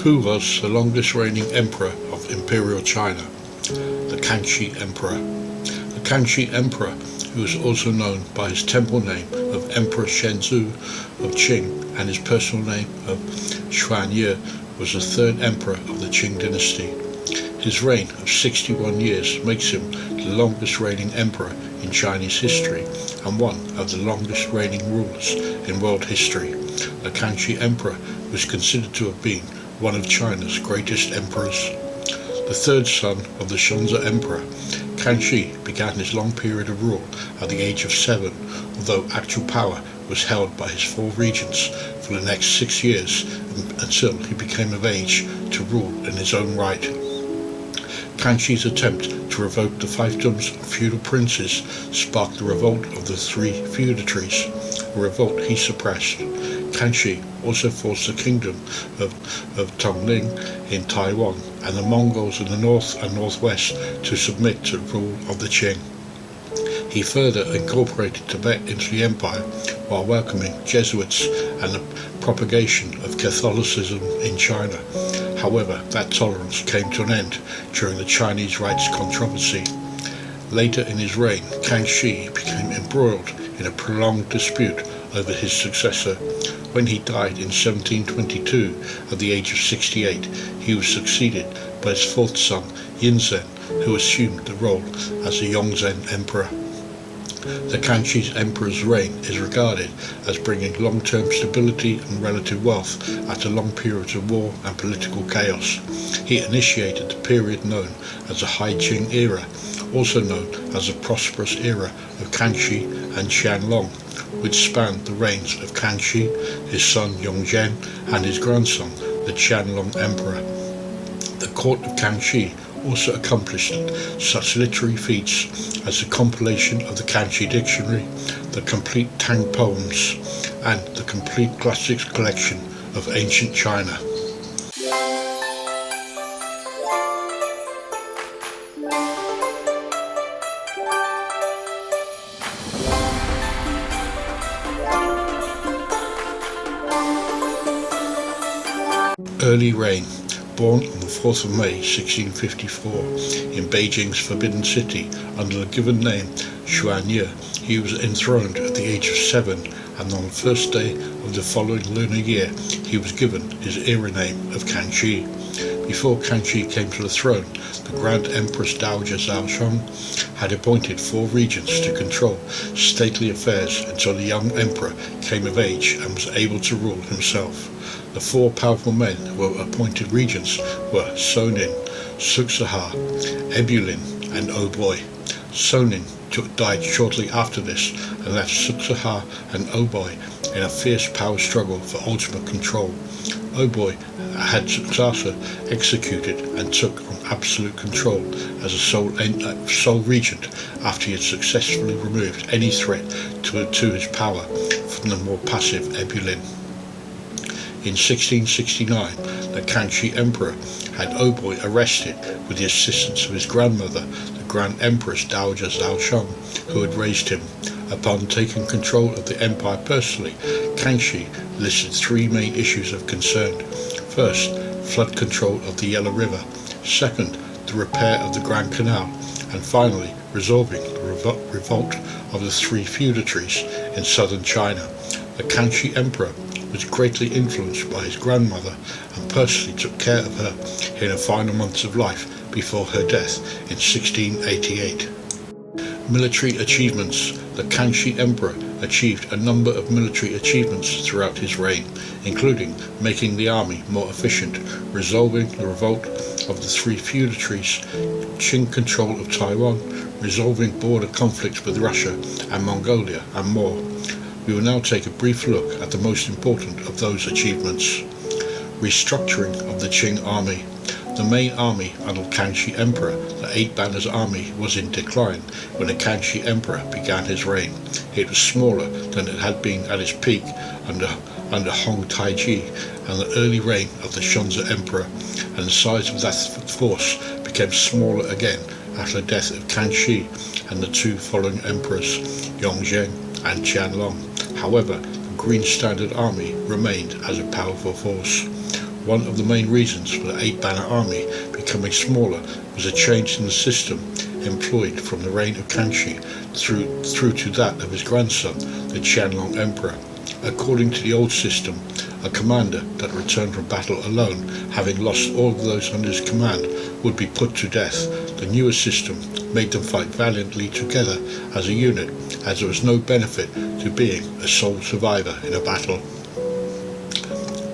Who was the longest reigning emperor of Imperial China? The Kangxi Emperor. The Kangxi Emperor, who is also known by his temple name of Emperor Shengzu of Qing and his personal name of Xuanye, was the third emperor of the Qing dynasty. His reign of 61 years makes him the longest reigning emperor in Chinese history and one of the longest reigning rulers in world history. The Kangxi Emperor was considered to have been one of China's greatest emperors. The third son of the Shunzhi Emperor, Kangxi began his long period of rule at the age of 7, although actual power was held by his 4 regents for the next 6 years until he became of age to rule in his own right. Kangxi's attempt to revoke the fiefdoms of feudal princes sparked the revolt of the Three Feudatories, a revolt he suppressed. Kangxi also forced the Kingdom of Tungning in Taiwan and the Mongols in the north and northwest to submit to the rule of the Qing. He further incorporated Tibet into the empire while welcoming Jesuits and the propagation of Catholicism in China. However, that tolerance came to an end during the Chinese Rites Controversy. Later in his reign, Kangxi became embroiled in a prolonged dispute over his successor. When he died in 1722 at the age of 68, he was succeeded by his 4th son, Yinzhen, who assumed the role as the Yongzhen Emperor. The Kangxi Emperor's reign is regarded as bringing long-term stability and relative wealth after long periods of war and political chaos. He initiated the period known as the High Qing era, also known as the prosperous era of Kangxi and Qianlong, which spanned the reigns of Kangxi, his son Yongzhen, and his grandson, the Qianlong Emperor. The court of Kangxi also accomplished such literary feats as the compilation of the Kangxi Dictionary, the complete Tang poems, and the complete classics collection of ancient China. Early reign. Born on the 4th of May 1654 in Beijing's Forbidden City under the given name Xuanye, he was enthroned at the age of 7, and on the first day of the following lunar year he was given his era name of Kangxi. Before Kangxi came to the throne, the Grand Empress Dowager Zhaoshang had appointed 4 regents to control stately affairs until the young emperor came of age and was able to rule himself. The 4 powerful men who were appointed regents were Sonin, Suksahar, Ebulin, and Oboy. Sonin died shortly after this and left Suksahar and Oboy in a fierce power struggle for ultimate control. Oboy had Suksahar executed and took on absolute control as a sole regent after he had successfully removed any threat to his power from the more passive Ebulin. In 1669, the Kangxi Emperor had Oboy arrested with the assistance of his grandmother, the Grand Empress Dowager Zhaoshang, who had raised him. Upon taking control of the empire personally, Kangxi listed 3 main issues of concern. First, flood control of the Yellow River. Second, the repair of the Grand Canal. And finally, resolving the revolt of the Three Feudatories in southern China. The Kangxi Emperor was greatly influenced by his grandmother and personally took care of her in her final months of life before her death in 1688. Military achievements. The Kangxi Emperor achieved a number of military achievements throughout his reign, including making the army more efficient, resolving the revolt of the Three Feudatories, Qing control of Taiwan, resolving border conflicts with Russia and Mongolia, and more. We will now take a brief look at the most important of those achievements. Restructuring of the Qing army. The main army under the Kangxi Emperor, the 8 Banners army, was in decline when the Kangxi Emperor began his reign. It was smaller than it had been at its peak under Hong Taiji and the early reign of the Shunzhi Emperor, and the size of that force became smaller again after the death of Kangxi and the 2 following emperors, Yongzhen and Qianlong. However, the Green Standard Army remained as a powerful force. One of the main reasons for the eight-banner army becoming smaller was a change in the system employed from the reign of Kangxi through to that of his grandson, the Qianlong Emperor. According to the old system, a commander that returned from battle alone, having lost all of those under his command, would be put to death. The newer system made them fight valiantly together as a unit, as there was no benefit to being a sole survivor in a battle.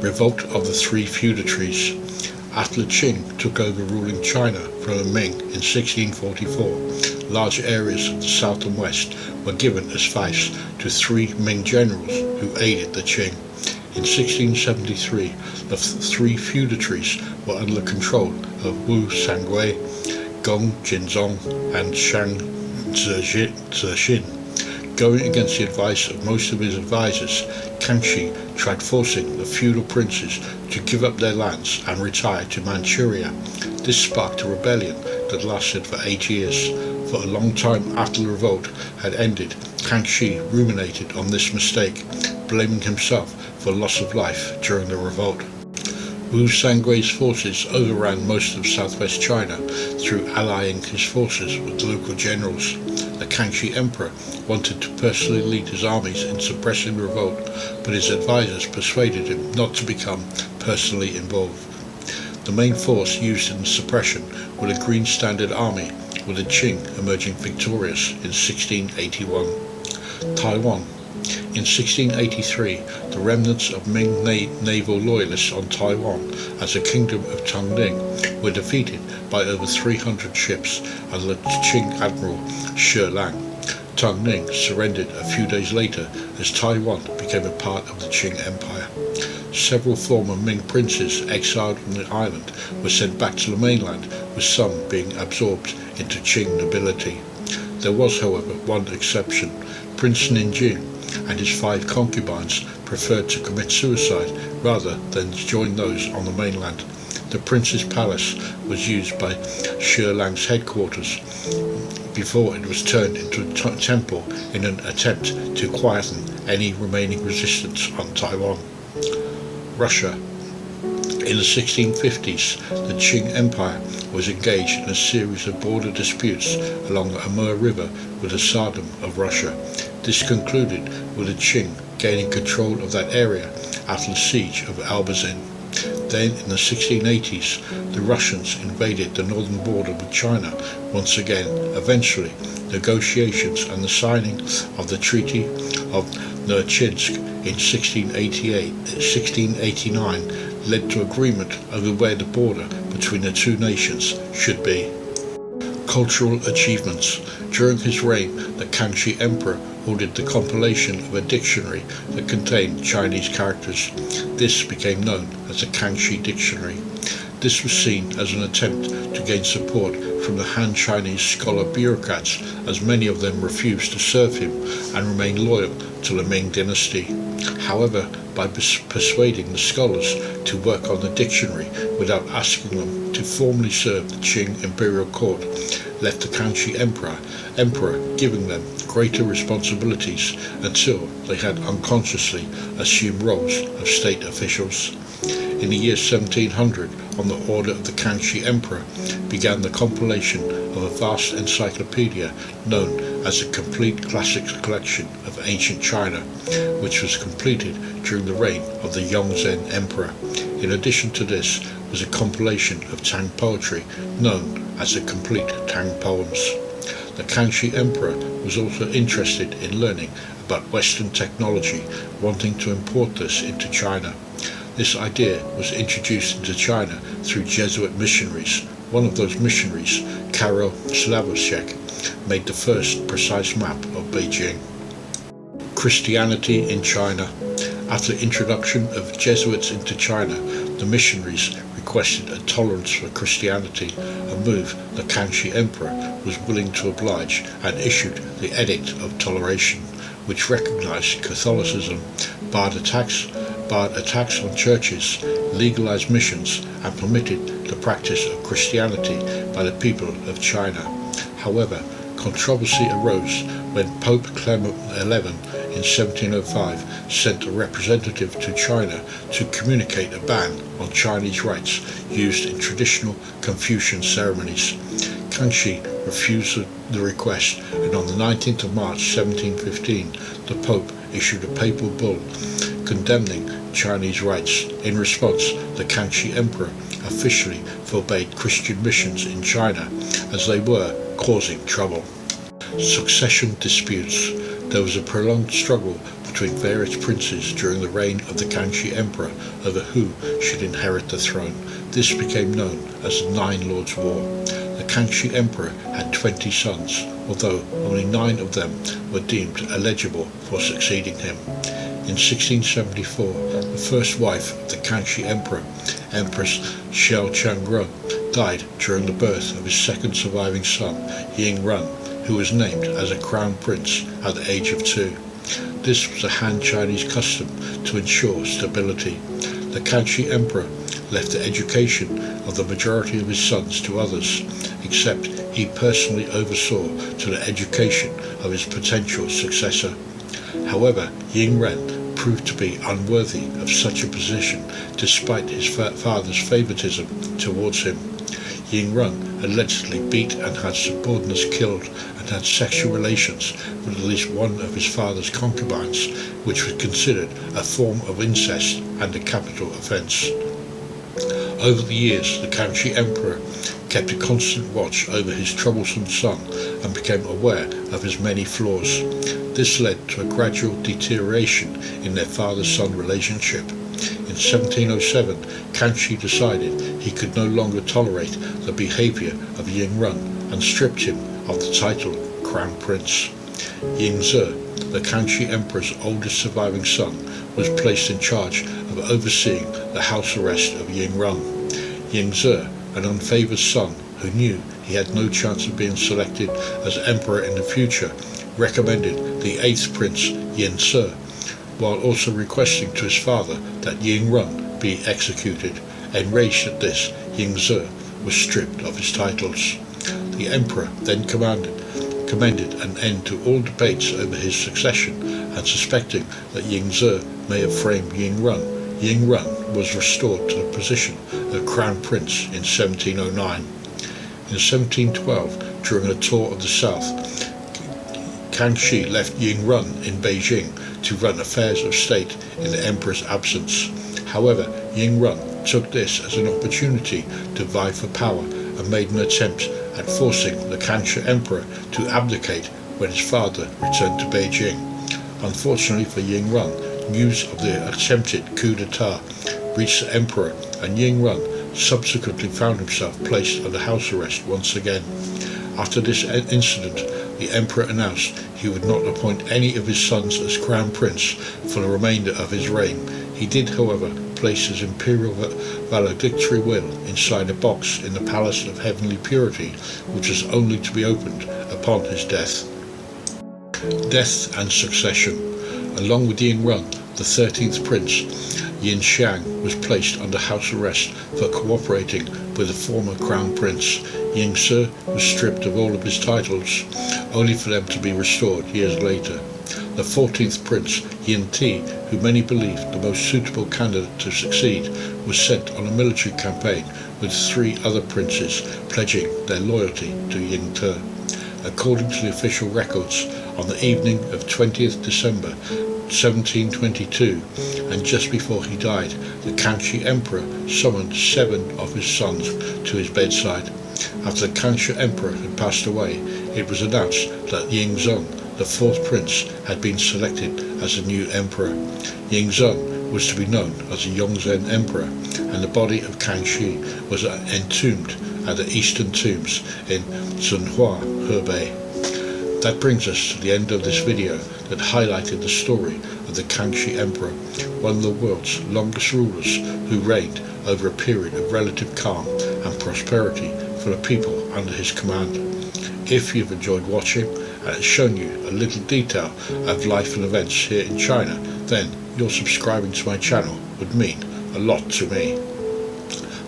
Revolt of the Three Feudatories. After the Qing took over ruling China from the Ming in 1644, large areas of the south and west were given as fiefs to three Ming generals who aided the Qing. In 1673, the Three Feudatories were under the control of Wu Sangui, Gong Jinzong, and Shang Zexin. Going against the advice of most of his advisors, Kangxi tried forcing the feudal princes to give up their lands and retire to Manchuria. This sparked a rebellion that lasted for 8 years. For a long time after the revolt had ended, Kangxi ruminated on this mistake, blaming himself for loss of life during the revolt. Wu Sangui's forces overran most of southwest China through allying his forces with local generals. The Kangxi Emperor wanted to personally lead his armies in suppressing the revolt, but his advisors persuaded him not to become personally involved. The main force used in the suppression was the Green Standard Army, with the Qing emerging victorious in 1681. Taiwan. In 1683, the remnants of Ming naval loyalists on Taiwan as the Kingdom of Tungning were defeated by over 300 ships under the Qing Admiral Shi Lang. Tungning surrendered a few days later as Taiwan became a part of the Qing Empire. Several former Ming princes exiled from the island were sent back to the mainland, with some being absorbed into Qing nobility. There was, however, one exception. Prince Ninjing and his 5 concubines preferred to commit suicide rather than join those on the mainland. The prince's palace was used by Shi Lang's headquarters before it was turned into a temple in an attempt to quieten any remaining resistance on Taiwan. Russia. In the 1650s, the Qing Empire was engaged in a series of border disputes along the Amur River with the Tsardom of Russia. This concluded with the Qing gaining control of that area after the siege of Albazin. Then, in the 1680s, the Russians invaded the northern border with China once again. Eventually, negotiations and the signing of the Treaty of Nerchinsk in 1689 led to agreement over where the border between the two nations should be. Cultural achievements. During his reign, the Kangxi Emperor ordered the compilation of a dictionary that contained Chinese characters. This became known as the Kangxi Dictionary. This was seen as an attempt to gain support from the Han Chinese scholar bureaucrats, as many of them refused to serve him and remain loyal to the Ming dynasty. However, by persuading the scholars to work on the dictionary without asking them to formally serve the Qing Imperial court, left the Kangxi Emperor giving them greater responsibilities until they had unconsciously assumed roles of state officials. In the year 1700, on the order of the Kangxi Emperor, began the compilation of a vast encyclopedia known as the Complete Classics Collection of Ancient China, which was completed during the reign of the Yongzhen Emperor. In addition to this was a compilation of Tang poetry known as the Complete Tang Poems. The Kangxi Emperor was also interested in learning about Western technology, wanting to import this into China. This idea was introduced into China through Jesuit missionaries. One of those missionaries, Karol Slavosek, made the first precise map of Beijing. Christianity in China. After the introduction of Jesuits into China, the missionaries requested a tolerance for Christianity, a move the Kangxi Emperor was willing to oblige, and issued the Edict of Toleration, which recognized Catholicism, barred attacks on churches, legalized missions, and permitted the practice of Christianity by the people of China. However, controversy arose when Pope Clement XI in 1705 sent a representative to China to communicate a ban on Chinese rites used in traditional Confucian ceremonies. Kangxi refused the request, and on the 19th of March 1715 the Pope issued a papal bull condemning Chinese rites. In response, the Kangxi Emperor officially forbade Christian missions in China, as they were causing trouble. Succession disputes. There was a prolonged struggle between various princes during the reign of the Kangxi Emperor over who should inherit the throne. This became known as the Nine Lords' War. The Kangxi Emperor had 20 sons, although only 9 of them were deemed eligible for succeeding him. In 1674, the first wife of the Kangxi Emperor, Empress Xuanye, died during the birth of his second surviving son, Ying-run, who was named as a crown prince at the age of 2. This was a Han Chinese custom to ensure stability. The Kangxi Emperor left the education of the majority of his sons to others, except he personally oversaw to the education of his potential successor. However, Ying-ren proved to be unworthy of such a position despite his father's favoritism towards him. Ying-run allegedly beat and had subordinates killed and had sexual relations with at least one of his father's concubines, which was considered a form of incest and a capital offence. Over the years, the Kangxi Emperor kept a constant watch over his troublesome son and became aware of his many flaws. This led to a gradual deterioration in their father-son relationship. In 1707, Kangxi decided he could no longer tolerate the behaviour of Ying-run and stripped him of the title Crown Prince. Ying-ze, the Kangxi Emperor's oldest surviving son, was placed in charge of overseeing the house arrest of Ying-run. Ying-ze, an unfavoured son who knew he had no chance of being selected as emperor in the future, recommended the 8th Prince Yin-se, while also requesting to his father that Ying-run be executed. Enraged at this, Ying-ze was stripped of his titles. The emperor then commended an end to all debates over his succession, and suspecting that Ying-ze may have framed Ying-run, Ying-run was restored to the position of crown prince in 1709. In 1712, during a tour of the south, Kangxi left Ying-run in Beijing to run affairs of state in the emperor's absence. However, Ying-run took this as an opportunity to vie for power and made an attempt at forcing the Kangxi Emperor to abdicate when his father returned to Beijing. Unfortunately for Ying-run, news of the attempted coup d'etat reached the emperor, and Ying-run subsequently found himself placed under house arrest once again. After this incident, the emperor announced he would not appoint any of his sons as crown prince for the remainder of his reign. He did, however, place his imperial valedictory will inside a box in the Palace of Heavenly Purity, which was only to be opened upon his death. Death and succession. Along with Ying-run, the 13th Prince, Yin Xiang, was placed under house arrest for cooperating with the former crown prince. Ying-se was stripped of all of his titles, only for them to be restored years later. The 14th Prince, Yin Ti, who many believed the most suitable candidate to succeed, was sent on a military campaign with 3 other princes, pledging their loyalty to Ying Te. According to the official records, on the evening of 20th December 1722, and just before he died, the Kangxi Emperor summoned 7 of his sons to his bedside. After the Kangxi Emperor had passed away, it was announced that Ying-zun, the 4th Prince, had been selected as the new emperor. Ying-zun was to be known as the Yongzhen Emperor, and the body of Kangxi was entombed at the Eastern Tombs in Zhenhua, Hebei. That brings us to the end of this video that highlighted the story of the Kangxi Emperor, one of the world's longest rulers who reigned over a period of relative calm and prosperity for the people under his command. If you've enjoyed watching and it's shown you a little detail of life and events here in China, then your subscribing to my channel would mean a lot to me.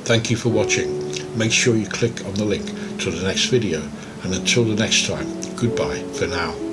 Thank you for watching. Make sure you click on the link to the next video, and until the next time, goodbye for now.